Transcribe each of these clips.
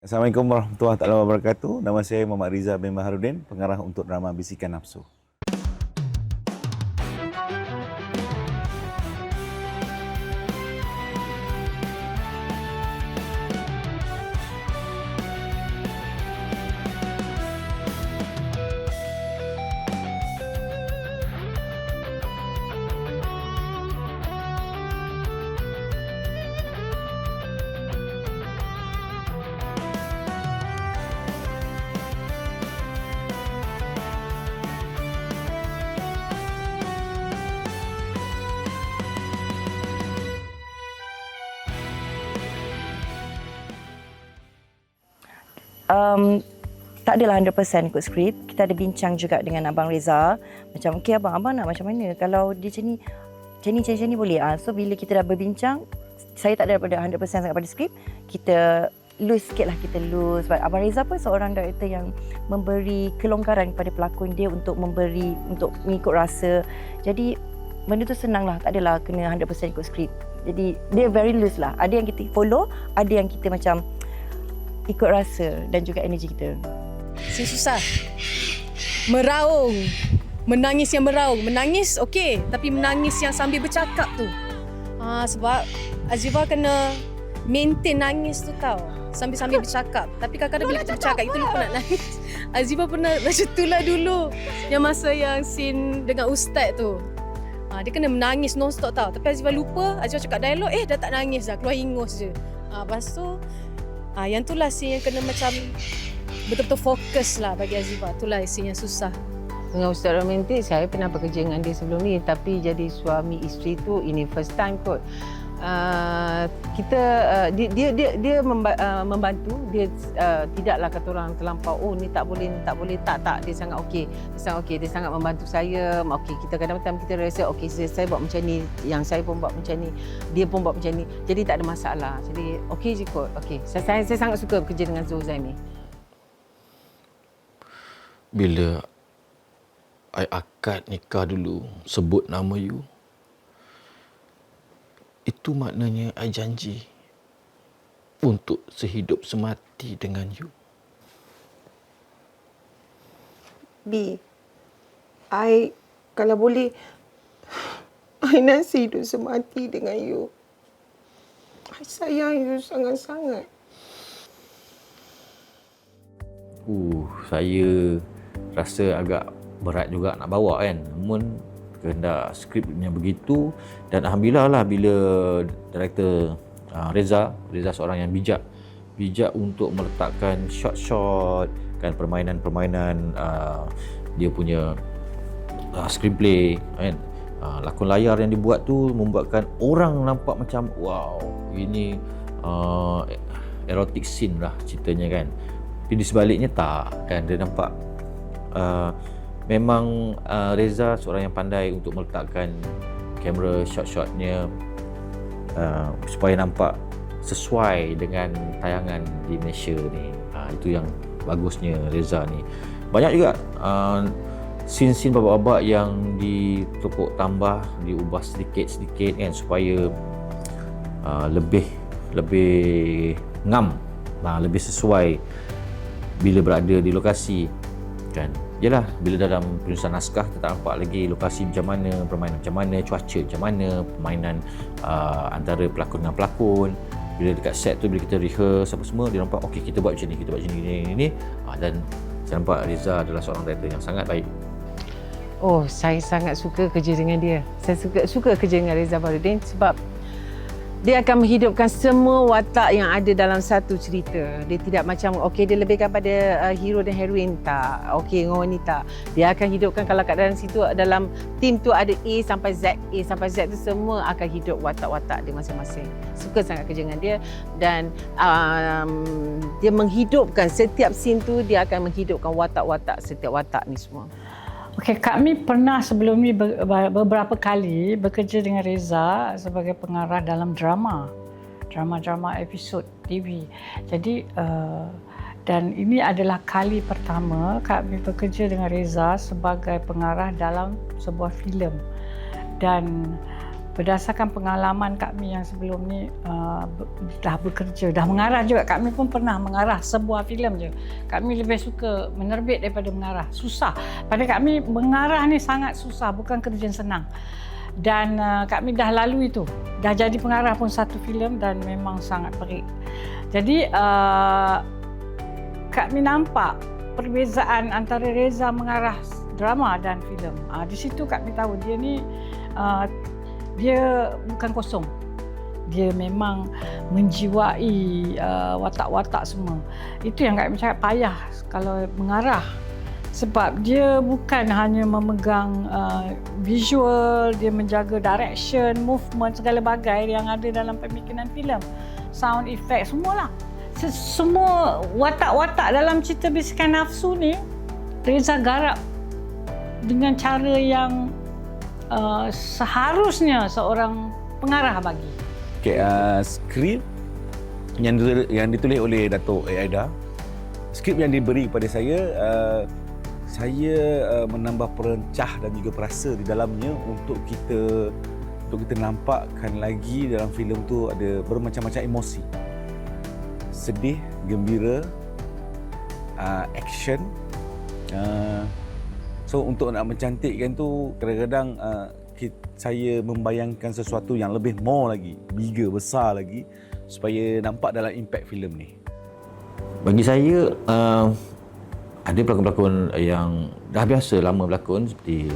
Assalamualaikum warahmatullahi wabarakatuh. Nama saya Muhammad Riza bin Maharudin, pengarah untuk drama Bisikan Nafsu. Tak adalah 100% ikut skrip. Kita ada bincang juga dengan Abang Reza. Macam, okey abang nak macam mana? Kalau dia macam ni boleh. So bila kita dah berbincang, saya tak ada daripada 100% sangat pada skrip. Kita loose sikit lah, kita loose. Sebab Abang Reza pun seorang director yang memberi kelonggaran kepada pelakon dia untuk mengikut rasa. Jadi benda tu senang lah, tak adalah kena 100% ikut skrip. Jadi dia very loose lah. Ada yang kita follow, ada yang kita macam ikut rasa dan juga energi kita. Susah. Meraung. Menangis yang meraung. Menangis okey, tapi menangis yang sambil bercakap tu. Sebab Azifah kena maintain nangis tu tau. Sambil bercakap. Tapi kadang-kadang bila kita bercakap, kita lupa nak nangis. Azifah pernah macam itulah dulu. Yang masa yang scene dengan ustaz tu. Dia kena menangis non-stop tau. Tapi Azifah lupa, Azifah cakap dialog, dah tak nangis dah. Keluar hingus je. Lepas tu, yang tu lah scene yang kena macam betul-betul fokus lah bagi Azifah. Itulah scene yang susah. Dengan Ustaz Romantik, saya pernah bekerja dengan dia sebelum ni. Tapi jadi suami isteri tu, ini first time kot. Dia membantu. Dia tidaklah kata orang terlampau, ni tak boleh. Tak. Dia sangat okey. Dia sangat membantu saya. Okey, kita kadang-kadang kita rasa, okey, saya buat macam ni. Yang saya pun buat macam ni. Dia pun buat macam ni. Jadi tak ada masalah. Jadi okey je kot. Okey. Saya sangat suka bekerja dengan Zul Zaimi. Bila I akad nikah dulu, sebut nama you, itu maknanya I janji untuk sehidup semati dengan you. B, I kalau boleh, I nak hidup semati dengan you. I sayang you sangat-sangat. Saya rasa agak berat juga nak bawa kan. Namun kehendak skripnya begitu, dan alhamdulillah lah bila director Reza seorang yang bijak untuk meletakkan shot-shot kan, permainan dia punya screenplay kan, lakon layar yang dibuat tu membuatkan orang nampak macam wow, ini erotic scene lah ceritanya kan. Tapi di sebaliknya tak kan, dia nampak memang Reza seorang yang pandai untuk meletakkan kamera shot-shotnya supaya nampak sesuai dengan tayangan di Malaysia ni. Itu yang bagusnya Reza ni. Banyak juga scene-scene babak-babak yang ditepuk tambah, diubah sedikit-sedikit kan, supaya lebih ngam, lebih sesuai bila berada di lokasi kan. Yalah, bila dalam penulisan naskah kita tak nampak lagi lokasi macam mana, permainan macam mana, cuaca macam mana, permainan antara pelakon dengan pelakon. Bila dekat set tu, bila kita rehearse apa semua, dia nampak okey, kita buat macam ni, ni. Dan saya nampak Reza adalah seorang director yang sangat baik. Saya sangat suka kerja dengan dia. Saya suka kerja dengan Reza Baharudin sebab dia akan menghidupkan semua watak yang ada dalam satu cerita. Dia tidak macam, okey, dia lebihkan pada hero dan heroine, tak. Okey, ni tak. Dia akan hidupkan, kalau kat dalam situ, dalam tim tu ada A sampai Z tu semua akan hidup watak-watak dia masing-masing. Suka sangat kerja dengan dia, dan dia menghidupkan setiap scene tu, dia akan menghidupkan watak-watak, setiap watak ni semua. Okey, kami pernah sebelum ni beberapa kali bekerja dengan Reza sebagai pengarah dalam drama episod TV. Jadi dan ini adalah kali pertama kami bekerja dengan Reza sebagai pengarah dalam sebuah filem. Dan berdasarkan pengalaman kami yang sebelum ni dah bekerja, dah mengarah juga. Kami pun pernah mengarah sebuah filem je. Kami lebih suka menerbit daripada mengarah. Susah. Pada kami mengarah ni sangat susah, bukan kerja yang senang. Dan kami dah lalui itu. Dah jadi pengarah pun satu filem dan memang sangat perik. Jadi kami nampak perbezaan antara Reza mengarah drama dan filem. Di situ kami tahu dia ni dia bukan kosong. Dia memang menjiwai watak-watak semua. Itu yang kami cakap payah kalau mengarah. Sebab dia bukan hanya memegang visual, dia menjaga direction, movement, segala bagai yang ada dalam pembikinan filem. Sound effect, semualah. Semua watak-watak dalam cerita Bisikan Nafsu ni, Reza garap dengan cara yang seharusnya seorang pengarah bagi. Okay, skrip yang ditulis oleh Dato' Aida, skrip yang diberi kepada saya menambah perencah dan juga perasa di dalamnya untuk kita nampakkan lagi dalam filem tu ada bermacam-macam emosi. Sedih, gembira, action. So untuk nak mencantikkan tu kadang-kadang saya membayangkan sesuatu yang lebih more lagi, bigger, besar lagi supaya nampak dalam impact filem ni. Bagi saya ada pelakon-pelakon yang dah biasa lama berlakon seperti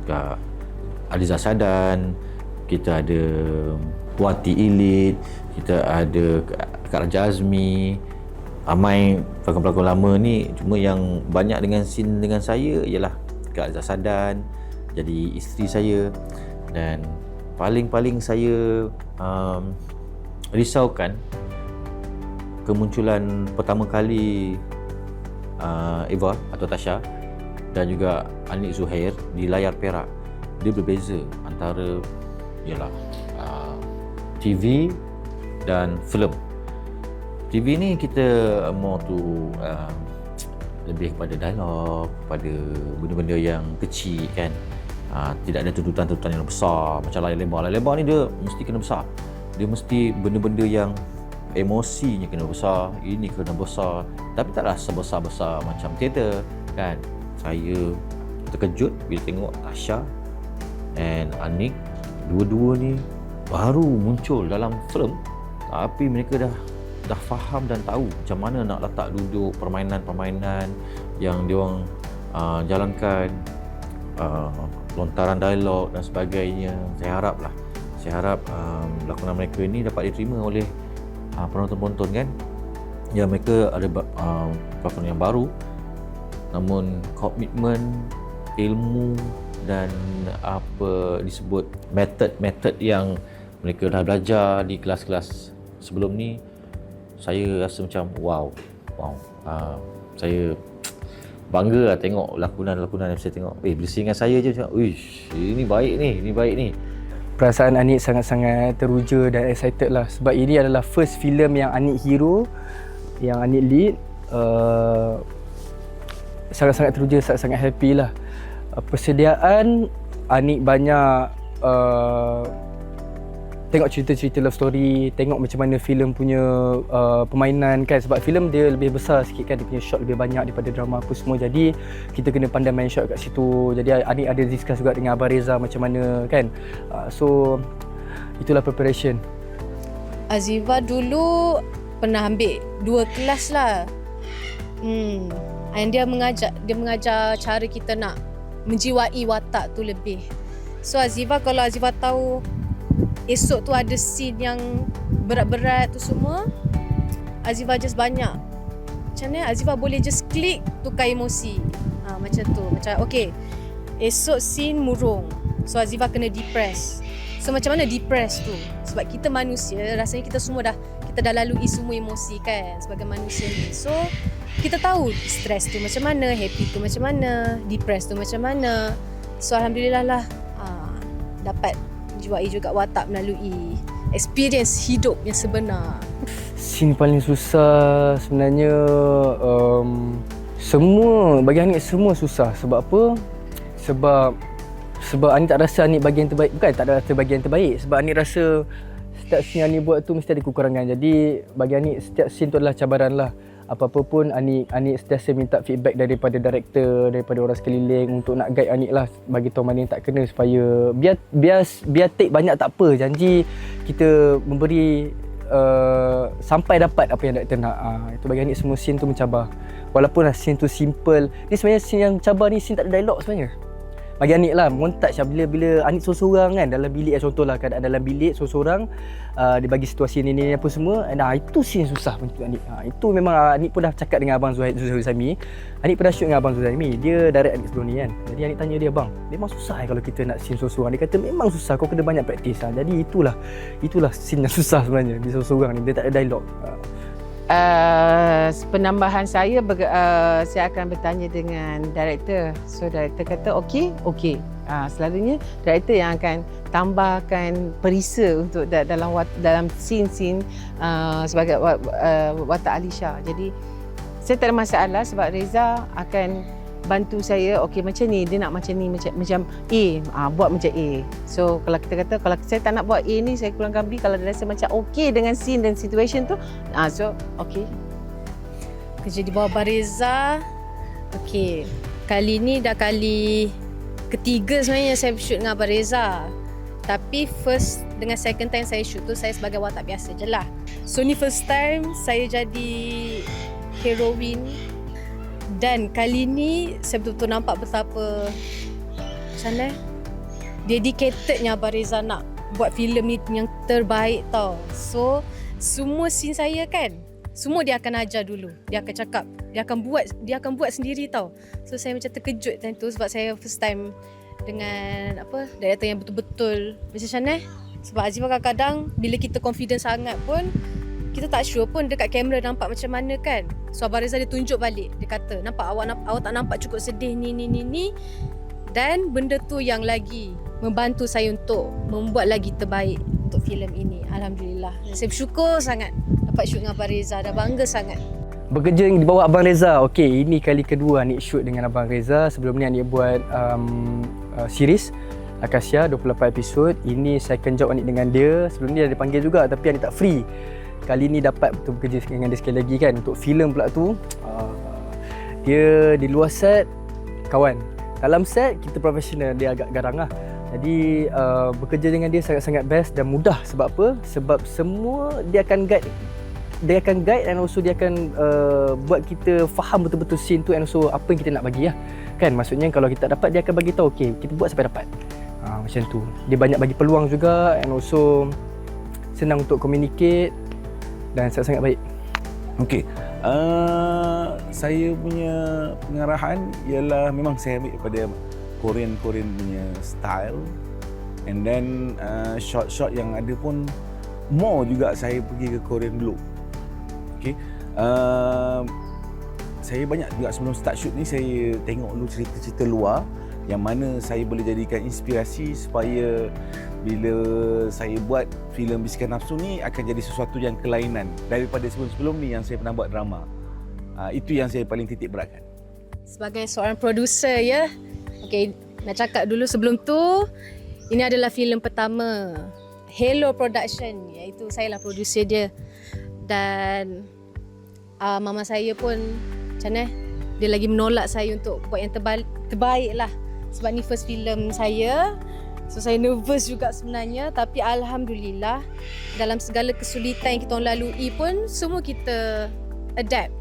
Kak Aliza Sadan, kita ada Wati Ilit, kita ada Kak Raja Azmi. Ramai pelakon-pelakon lama ni, cuma yang banyak dengan scene dengan saya ialah Kak Aliza Sadan jadi isteri saya, dan paling saya risaukan kemunculan pertama kali Eva atau Tasha dan juga Anik Zuhair di layar perak. Dia berbeza antara ialah TV dan filem. TV ni kita more to lebih kepada dialog, kepada benda-benda yang kecil kan. Tidak ada tuntutan-tuntutan yang besar macam layar lebar. Layar lebar ni dia mesti kena besar. Dia mesti benda-benda yang emosinya kena besar, ini kena besar, tapi taklah sebesar-besar macam teater kan. Saya terkejut bila tengok Tasha and Anik, dua-dua ni baru muncul dalam filem, tapi mereka dah faham dan tahu macam mana nak letak duduk, permainan-permainan yang diorang jalankan, lontaran dialog dan sebagainya. Saya harap lakonan mereka ini dapat diterima oleh penonton-penonton kan. Ya, mereka ada pelakon yang baru, namun komitmen, ilmu dan apa disebut method yang mereka dah belajar di kelas-kelas sebelum ni, saya rasa macam wow. Saya bangga lah tengok lakonan-lakonan yang saya tengok. Bersih dengan saya je macam, uish, ini baik ni. Perasaan Anik sangat-sangat teruja dan excited lah, sebab ini adalah first filem yang Anik hero, yang Anik lead. Sangat-sangat teruja, sangat-sangat happy lah. Persediaan Anik banyak tengok cerita-cerita love story, tengok macam mana filem punya permainan kan, sebab filem dia lebih besar sikit kan, dia punya shot lebih banyak daripada drama apa semua, jadi kita kena pandai main shot kat situ. Jadi Anik ada discuss juga dengan Abang Reza macam mana kan. So itulah preparation. Aziva dulu pernah ambil 2 kelas lah. And dia mengajar cara kita nak menjiwai watak tu lebih. So Aziva, kalau Aziva tahu esok tu ada scene yang berat-berat tu semua, Aziva just banyak. Macam mana Aziva boleh just klik tukar emosi. Macam tu. Macam okay, esok scene murung, so Aziva kena depress. So macam mana depress tu? Sebab kita manusia, rasanya kita dah lalui semua emosi kan sebagai manusia ni. So kita tahu stress tu macam mana, happy tu macam mana, depress tu macam mana. So alhamdulillah lah dapat jiwai juga watak melalui experience hidup yang sebenar. Scene paling susah sebenarnya semua, bagi Anik semua susah. Sebab apa? Sebab Sebab Anik tak rasa Anik bagian terbaik. Bukan tak ada rasa bagian terbaik. Sebab Anik rasa setiap scene yang Anik buat tu mesti ada kekurangan. Jadi bagi Anik setiap scene tu adalah cabaran lah. Apa-apa pun Anik sentiasa minta feedback daripada director, daripada orang sekeliling untuk nak guide Anik lah, bagi tahu mana yang tak kena supaya biar take banyak tak apa. Janji kita memberi sampai dapat apa yang director nak. Itu bagi Anik semua scene tu mencabar. Walaupun scene tu simple. Ni sebenarnya scene yang cabar ni scene tak ada dialog sebenarnya. Bagi Anik lah, montage lah bila Anik sorang-sorang kan dalam bilik, contohlah keadaan dalam bilik sorang-sorang, dia bagi situasi ni apa semua, itu scene susah untuk Anik. Itu memang Anik pun dah cakap dengan Abang Zuhairi Huzaimi. Anik pernah shoot dengan Abang Zuhairi, dia direct Anik sebelum ni kan. Jadi Anik tanya dia, bang, memang susah kalau kita nak scene sorang-sorang. Dia kata memang susah, kau kena banyak praktis. Jadi itulah scene yang susah sebenarnya di sorang-sorang ni, dia tak ada dialog. Penambahan saya akan bertanya dengan director. So director kata okey. Selalunya director yang akan tambahkan perisa untuk dalam scene sebagai watak Alisha. Jadi saya tak ada masalah sebab Reza akan bantu saya. Okey, macam ni dia nak macam ni, macam A, buat macam A. So kalau kita kata kalau saya tak nak buat A ni, saya kurangkan B. Kalau dia rasa macam okey dengan scene dan situation tu, so okey. Kerja di bawah Abang Reza. Okey, kali ni dah kali ketiga sebenarnya saya shoot dengan Abang Reza. Tapi first dengan second time saya shoot tu saya sebagai watak biasa je lah. So ni first time saya jadi heroine. Dan kali ni saya betul-betul nampak betapa macam mana dedicatednya Abang Reza nak buat filem ni yang terbaik tau. So semua scene saya kan, semua dia akan ajar dulu. Dia akan cakap, dia akan buat sendiri tau. So saya macam terkejut time tu sebab saya first time dengan director yang betul-betul macam mana. Sebab Azifah kadang-kadang bila kita confident sangat pun kita tak sure pun dekat kamera nampak macam mana kan. So Abang Reza dia tunjuk balik. Dia kata, nampak awak tak nampak cukup sedih ni. Dan benda tu yang lagi membantu saya untuk membuat lagi terbaik untuk filem ini. Alhamdulillah. Saya bersyukur sangat dapat shoot dengan Abang Reza. Dah bangga sangat. Bekerja di bawah Abang Reza. Okey, ini kali kedua Anik shoot dengan Abang Reza. Sebelum ni Anik buat series Akasia 28 episod. Ini second job Anik dengan dia. Sebelum ni dah dipanggil juga tapi Anik tak free. Kali ni dapat betul bekerja dengan dia sekali lagi kan. Untuk filem pula tu, dia di luar set kawan, dalam set kita profesional, dia agak garang lah. Jadi bekerja dengan dia sangat-sangat best dan mudah. Sebab apa? Sebab semua dia akan guide and also dia akan buat kita faham betul-betul scene tu and also apa yang kita nak bagi lah kan. Maksudnya kalau kita dapat, dia akan bagi tahu okey, kita buat sampai dapat. Macam tu. Dia banyak bagi peluang juga and also senang untuk communicate dan sangat-sangat baik. Okey. Saya punya pengarahan ialah memang saya ambil daripada Korean punya style, and then shot-shot yang ada pun more juga saya pergi ke Korean dulu. Okey. Saya banyak juga sebelum start shoot ni saya tengok dulu cerita-cerita luar yang mana saya boleh jadikan inspirasi supaya bila saya buat filem Bisikan Nafsu ni akan jadi sesuatu yang kelainan daripada sebelum-sebelum ni yang saya pernah buat drama. Itu yang saya paling titik beratkan. Sebagai seorang producer ya. Okey, nak cakap dulu sebelum tu, ini adalah filem pertama Hello Production, iaitu saya lah producer dia. Dan mama saya pun macam mana? Dia lagi menolak saya untuk buat yang terbaik lah. Sebab ni first filem saya. So saya nervous juga sebenarnya, tapi alhamdulillah dalam segala kesulitan yang kita orang lalui pun semua kita adapt.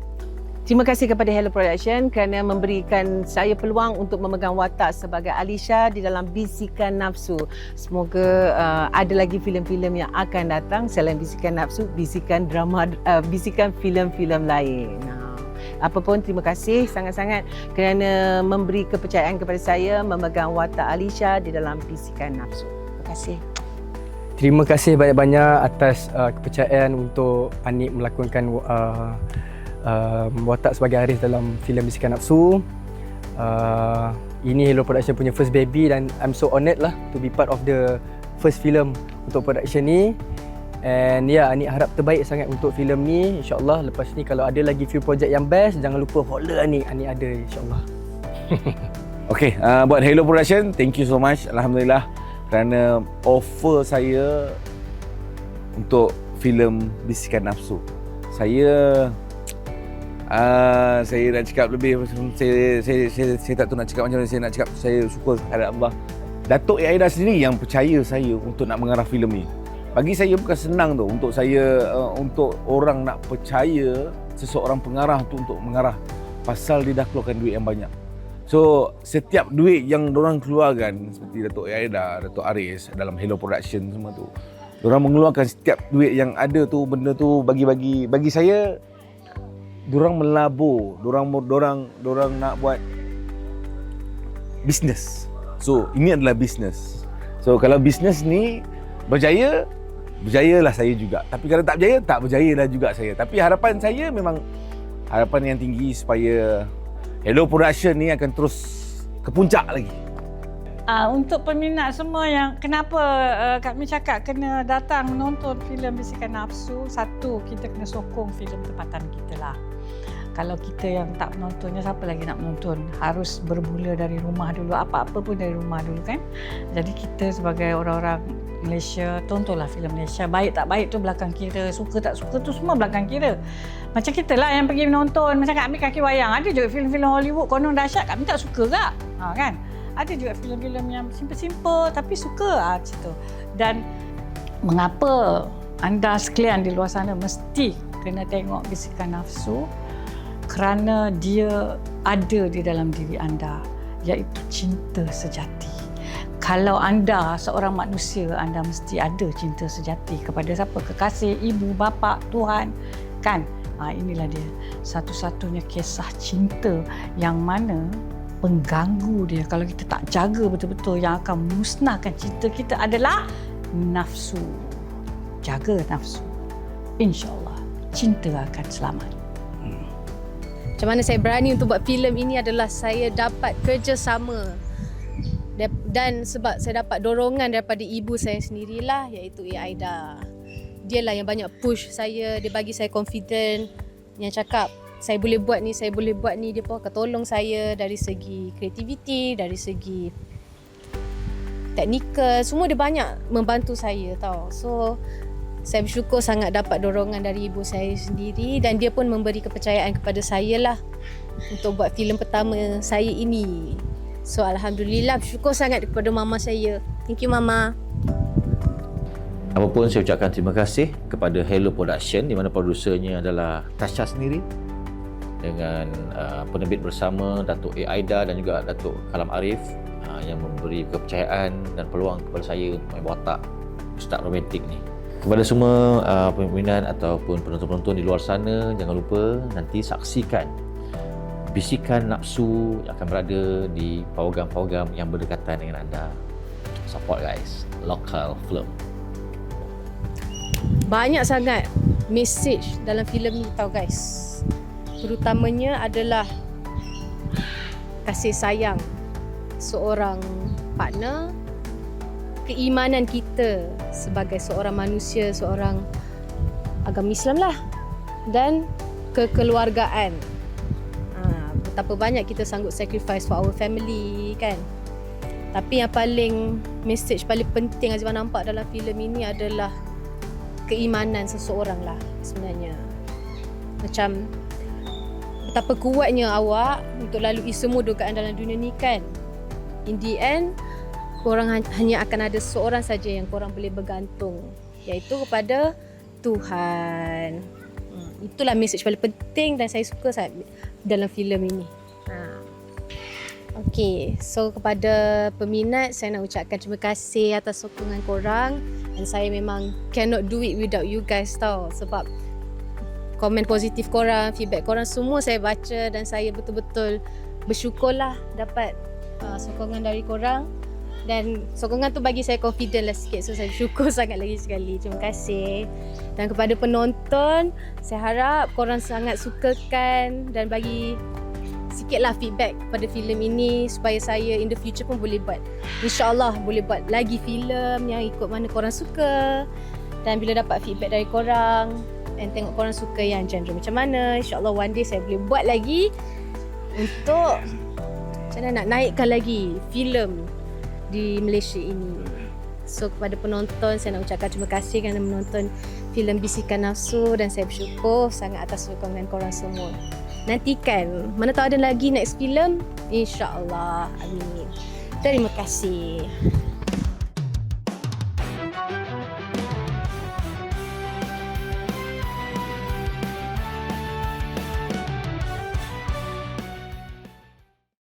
Terima kasih kepada Hello Production kerana memberikan saya peluang untuk memegang watak sebagai Alisha di dalam Bisikan Nafsu. Semoga ada lagi filem-filem yang akan datang selain Bisikan Nafsu, bisikan drama, bisikan filem-filem lain. Apapun, terima kasih sangat-sangat kerana memberi kepercayaan kepada saya memegang watak Alisha di dalam Bisikan Nafsu. Terima kasih. Terima kasih banyak-banyak atas kepercayaan untuk Anik melakonkan watak sebagai Haris dalam filem Bisikan Nafsu. Ini Hello Production punya first baby dan I'm so honoured lah to be part of the first film untuk production ni. And Anik harap terbaik sangat untuk filem ni. InsyaAllah lepas ni kalau ada lagi few project yang best, jangan lupa holler Anik ada insyaAllah. Okay, buat Hello Production, thank you so much. Alhamdulillah kerana offer saya untuk filem Bisikan Nafsu. Saya nak cakap lebih, saya tak tahu nak cakap macam mana. Saya nak cakap saya syukur kepada Allah. Datuk Aida sendiri yang percaya saya untuk nak mengarah filem ni. Bagi saya bukan senang tu untuk saya, untuk orang nak percaya seseorang pengarah untuk mengarah, pasal dia dah keluarkan duit yang banyak. So setiap duit yang diorang keluarkan, seperti Datuk Aida, Datuk Aris dalam Hello Production semua tu, diorang mengeluarkan setiap duit yang ada tu, benda tu bagi saya, diorang melabur, diorang nak buat bisnes. So ini adalah bisnes. So kalau bisnes ni berjaya, berjayalah saya juga. Tapi kalau tak berjaya, tak berjayalah juga saya. Tapi harapan saya memang harapan yang tinggi supaya Hello Production ni akan terus ke puncak lagi. Untuk peminat semua yang kenapa kami cakap kena datang menonton filem Bisikan Nafsu, satu, kita kena sokong filem tempatan kita lah. Kalau kita yang tak menontonnya, siapa lagi nak menonton? Harus bermula dari rumah dulu, apa-apa pun dari rumah dulu kan. Jadi kita sebagai orang-orang Malaysia, tontonlah filem Malaysia. Baik tak baik tu belakang kira, suka tak suka tu semua belakang kira. Macam kita lah yang pergi menonton, macam kami kaki wayang. Ada juga filem-filem Hollywood konon dahsyat, kami tak suka tak? Kan? Ada juga filem-filem yang simple-simple tapi suka macam tu. Dan mengapa anda sekalian di luar sana mesti kena tengok Bisikan Nafsu? Kerana dia ada di dalam diri anda, iaitu cinta sejati. Kalau anda seorang manusia, anda mesti ada cinta sejati kepada siapa? Kekasih, ibu, bapa, Tuhan, kan? Inilah dia satu-satunya kisah cinta yang mana pengganggu dia, kalau kita tak jaga betul-betul, yang akan musnahkan cinta kita adalah nafsu. Jaga nafsu, InsyaAllah cinta akan selamat. Macam mana saya berani untuk buat filem ini adalah saya dapat kerjasama dan sebab saya dapat dorongan daripada ibu saya sendirilah, iaitu Aida. Dialah yang banyak push saya, dia bagi saya confident, yang cakap saya boleh buat ni, saya boleh buat ni. Dia pun akan tolong saya dari segi kreativiti, dari segi teknikal, semua dia banyak membantu saya tau. So saya bersyukur sangat dapat dorongan dari ibu saya sendiri, dan dia pun memberi kepercayaan kepada saya lah untuk buat filem pertama saya ini. So Alhamdulillah, bersyukur sangat kepada mama saya. Thank you Mama. Apapun, saya ucapkan terima kasih kepada Hello Production, di mana produsernya adalah Tasha sendiri, dengan penerbit bersama Datuk Aida dan juga Datuk Kalam Arif, yang memberi kepercayaan dan peluang kepada saya untuk main watak Ustaz Romantik ni. Kepada semua peminat ataupun penonton-penonton di luar sana, jangan lupa nanti saksikan Bisikan Nafsu yang akan berada di pawagam-pawagam yang berdekatan dengan anda. Support guys, local film. Banyak sangat message dalam filem ni tau guys. Terutamanya adalah kasih sayang seorang partner, keimanan kita sebagai seorang manusia, seorang agama Islam lah, dan kekeluargaan. Betapa banyak kita sanggup sacrifice for our family kan. Tapi yang paling message paling penting Azifah nampak dalam filem ini adalah keimanan seseorang lah sebenarnya. Macam betapa kuatnya awak untuk lalui semua dugaan dalam dunia ni kan. In the end, korang hanya akan ada seorang saja yang korang boleh bergantung, iaitu kepada Tuhan. Itulah message paling penting dan saya suka sangat dalam filem ini. Okay, so kepada peminat, saya nak ucapkan terima kasih atas sokongan korang, dan saya memang cannot do it without you guys tau, sebab komen positif korang, feedback korang semua saya baca, dan saya betul-betul bersyukurlah dapat sokongan dari korang, dan sokongan tu bagi saya confident lah sikit. So saya syukur sangat lagi sekali. Terima kasih. Dan kepada penonton, saya harap korang sangat sukakan dan bagi sikitlah feedback pada filem ini, supaya saya in the future pun boleh buat, InsyaAllah boleh buat lagi filem yang ikut mana korang suka. Dan bila dapat feedback dari korang dan tengok korang suka yang genre macam mana, InsyaAllah one day saya boleh buat lagi untuk Macam mana nak naikkan lagi filem di Malaysia ini. So kepada penonton saya nak ucapkan terima kasih kerana menonton filem Bisikan Nafsu dan saya bersyukur sangat atas sokongan korang semua. Nantikan, mana tahu ada lagi next filem, insya-Allah. Amin. Terima kasih.